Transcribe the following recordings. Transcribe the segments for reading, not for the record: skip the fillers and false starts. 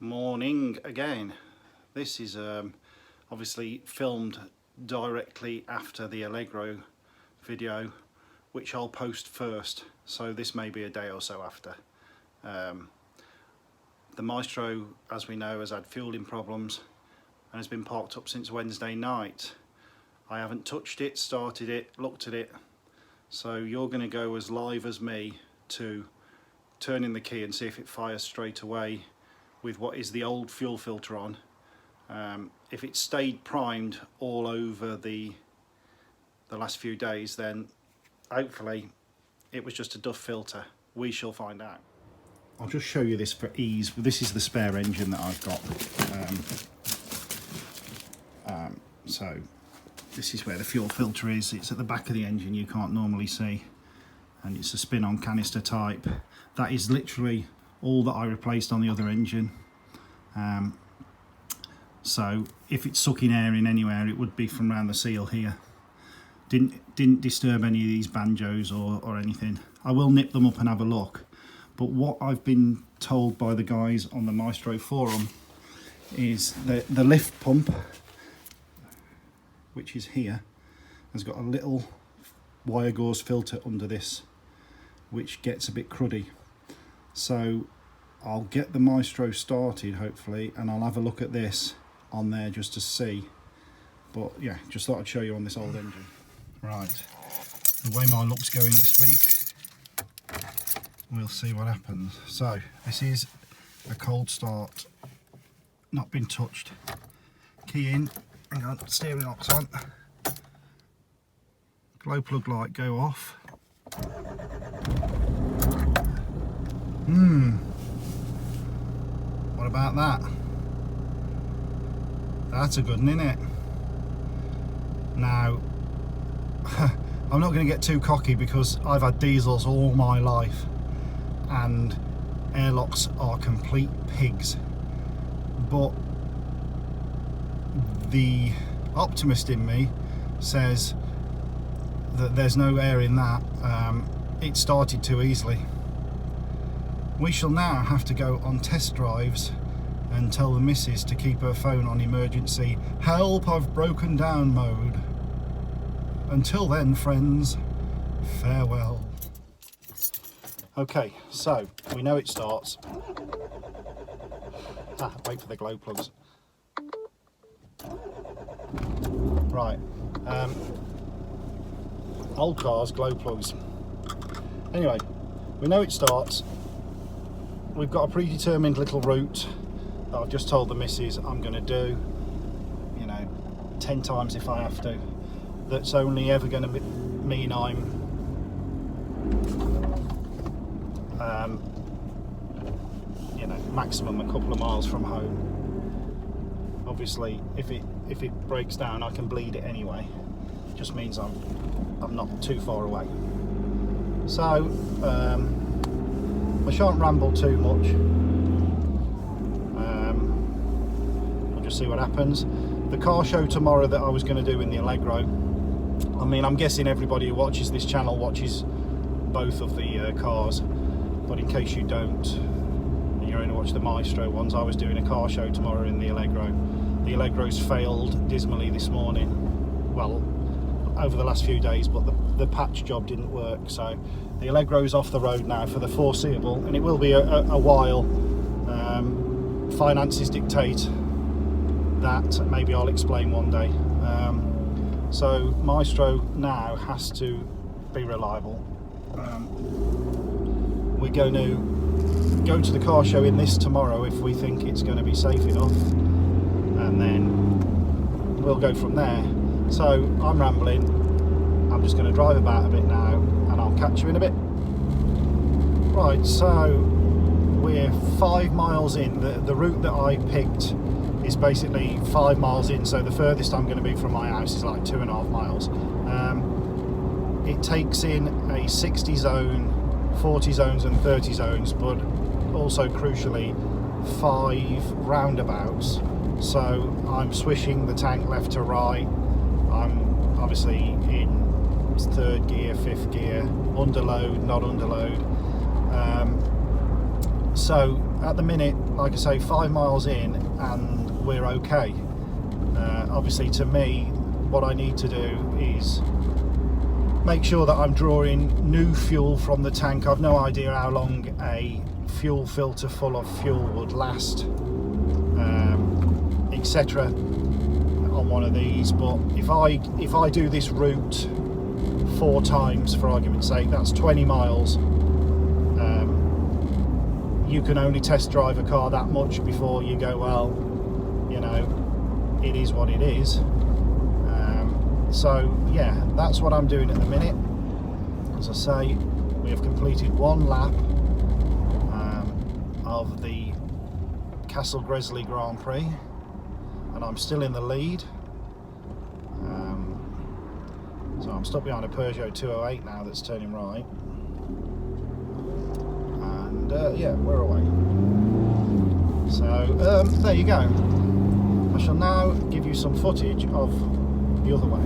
Morning again. This is obviously filmed directly after the Allegro video, which I'll post first, so this may be a day or so after. The Maestro, as we know, has had fueling problems and has been parked up since Wednesday night. I haven't touched it, started it, looked at it, so you're going to go as live as me to turn in the key and see if it fires straight away with what is the old fuel filter on. If it stayed primed all over the last few days, then hopefully it was just a duff filter. We shall find out. I'll just show you this for ease. This is the spare engine that I've got. So this is where the fuel filter is. It's at the back of the engine, you can't normally see, and it's a spin-on canister type. That is literally all that I replaced on the other engine. So if it's sucking air in anywhere, it would be from around the seal here. Didn't disturb any of these banjos or anything. I will nip them up and have a look, but what I've been told by the guys on the Maestro forum is that the lift pump, which is here, has got a little wire gauze filter under this which gets a bit cruddy. So I'll get the Maestro started hopefully, and I'll have a look at this on there just to see. But yeah, just thought I'd show you on this old engine. Right, the way my luck's going this week, we'll see what happens. So this is a cold start, not been touched. Key in, hang on, steering lock's on. Glow plug light go off. What about that? That's a good one, isn't it? Now, I'm not going to get too cocky because I've had diesels all my life and airlocks are complete pigs. But the optimist in me says that there's no air in that. It started too easily. We shall now have to go on test drives and tell the missus to keep her phone on emergency help, I've broken down mode. Until then, friends, farewell. Okay, so we know it starts. Wait for the glow plugs. Right, old cars, glow plugs. Anyway, we know it starts. We've got a predetermined little route that I've just told the missus I'm going to do, 10 times if I have to. That's only ever going to mean I'm maximum a couple of miles from home. Obviously if it breaks down I can bleed it anyway. It just means I'm not too far away. So I shan't ramble too much. We'll just see what happens. The car show tomorrow that I was going to do in the Allegro, I mean, I'm guessing everybody who watches this channel watches both of the cars, but in case you don't, and you're only watching the Maestro ones, I was doing a car show tomorrow in the Allegro. The Allegro's failed dismally this morning, well, over the last few days, but the patch job didn't work, so the Allegro's off the road now for the foreseeable, and it will be a while. Finances dictate that, maybe I'll explain one day. So Maestro now has to be reliable. We're going to go to the car show in this tomorrow if we think it's going to be safe enough, and then we'll go from there. So I'm rambling, I'm just going to drive about a bit now and I'll catch you in a bit. Right, so we're 5 miles in. The route that I picked is basically 5 miles in, so the furthest I'm going to be from my house is like 2.5 miles. It takes in a 60 zone, 40 zones and 30 zones, but also crucially 5 roundabouts. So I'm swishing the tank left to right. I'm obviously in 3rd gear, 5th gear, underload, not underload. So at the minute, like I say, 5 miles in and we're okay. Obviously to me, what I need to do is make sure that I'm drawing new fuel from the tank. I've no idea how long a fuel filter full of fuel would last, etc. on one of these. But if I do this route 4 times, for argument's sake, that's 20 miles. You can only test drive a car that much before you go, well, you know, it is what it is. So yeah, that's what I'm doing at the minute. As I say, we have completed 1 lap of the Castle Gresley Grand Prix, and I'm still in the lead. So I'm stuck behind a Peugeot 208 now that's turning right. And yeah, we're away. So there you go. I shall now give you some footage of the other way.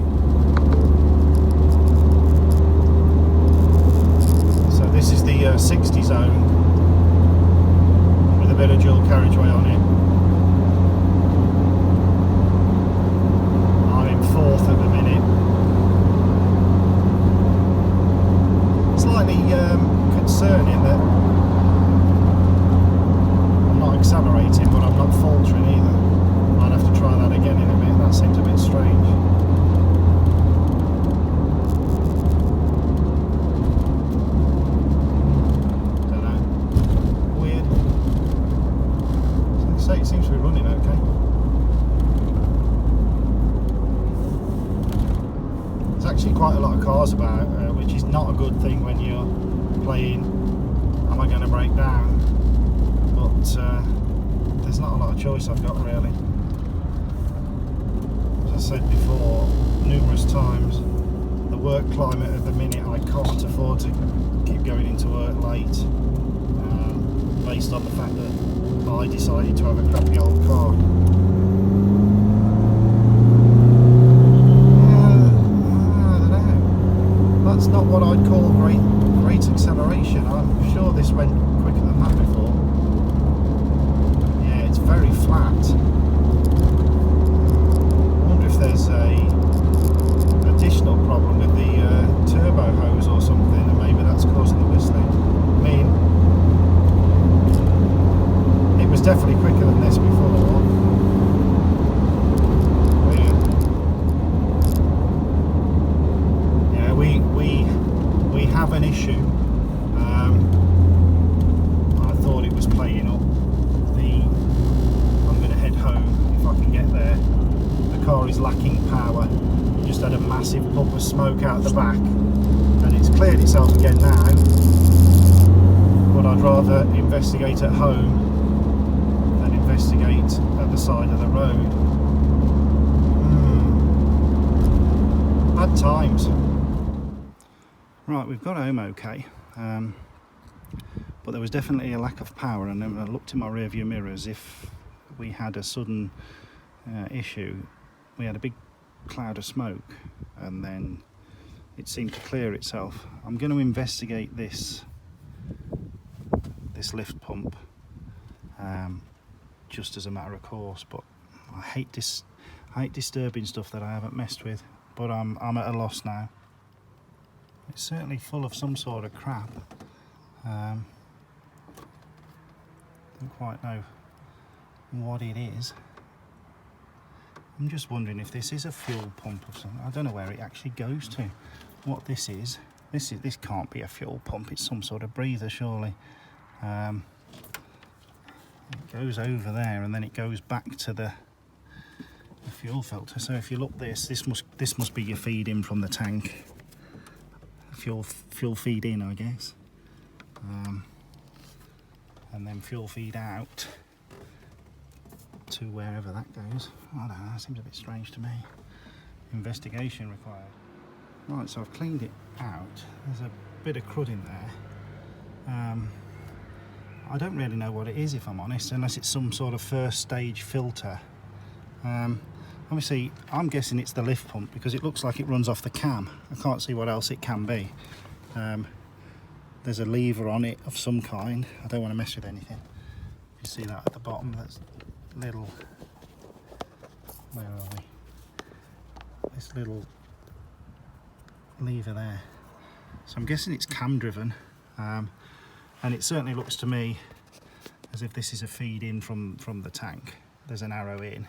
So this is the 60 zone with a bit of dual carriageway on it. I'm in 4th at the minute. Slightly concerning that I'm not accelerating, but I'm not faltering either. I'd have to try that again in a bit. That seems a bit strange. Don't know. Weird. So it seems to be running okay. There's actually quite a lot of cars about, which is not a good thing when you're playing am I going to break down, but there's not a lot of choice I've got really. As I said before numerous times, the work climate at the minute, I can't afford to keep going into work late, based on the fact that I decided to have a crappy old car. That's not what I'd call great acceleration. I'm sure this went quicker than that before. Yeah, it's very flat. I wonder if there's a additional problem with the turbo hose or something, and maybe that's causing the whistling. I mean, it was definitely quicker than this before. We have an issue. I thought it was playing up. I'm going to head home if I can get there. The car is lacking power. It just had a massive puff of smoke out the back, and it's cleared itself again now. But I'd rather investigate at home than investigate at the side of the road. Bad times. Right, we've got home okay, but there was definitely a lack of power, and then I looked in my rear view mirrors. If we had a sudden issue, we had a big cloud of smoke, and then it seemed to clear itself. I'm going to investigate this lift pump, just as a matter of course, but I hate disturbing stuff that I haven't messed with, but I'm at a loss now. It's certainly full of some sort of crap. Don't quite know what it is. I'm just wondering if this is a fuel pump or something. I don't know where it actually goes to. What this is. This can't be a fuel pump. It's some sort of breather, surely. It goes over there, and then it goes back to the fuel filter. So if you look, this must be your feed in from the tank. Fuel feed in, I guess, and then fuel feed out to wherever that goes. I don't know, that seems a bit strange to me. Investigation required. Right, so I've cleaned it out. There's a bit of crud in there. I don't really know what it is, if I'm honest, unless it's some sort of first stage filter. Obviously, I'm guessing it's the lift pump because it looks like it runs off the cam. I can't see what else it can be. there's a lever on it of some kind. I don't want to mess with anything. You see that at the bottom, that's little, where are we? This little lever there. So I'm guessing it's cam driven, and it certainly looks to me as if this is a feed in from the tank. There's an arrow in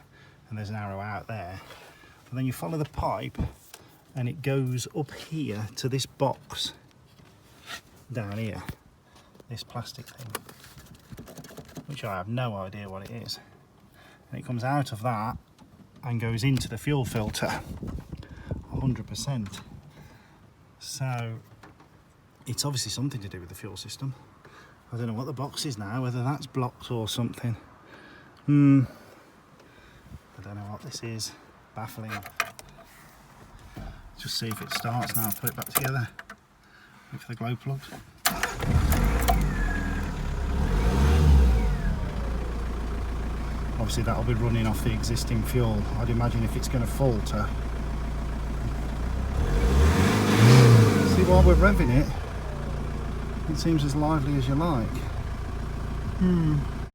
and there's an arrow out there. And then you follow the pipe and it goes up here to this box down here, this plastic thing, which I have no idea what it is. And it comes out of that and goes into the fuel filter, 100%. So it's obviously something to do with the fuel system. I don't know what the box is now, whether that's blocked or something. I don't know what this is. Baffling. Just see if it starts now. Put it back together. Wait for the glow plugs. Obviously that'll be running off the existing fuel. I'd imagine if it's going to falter. See, while we're revving it, it seems as lively as you like.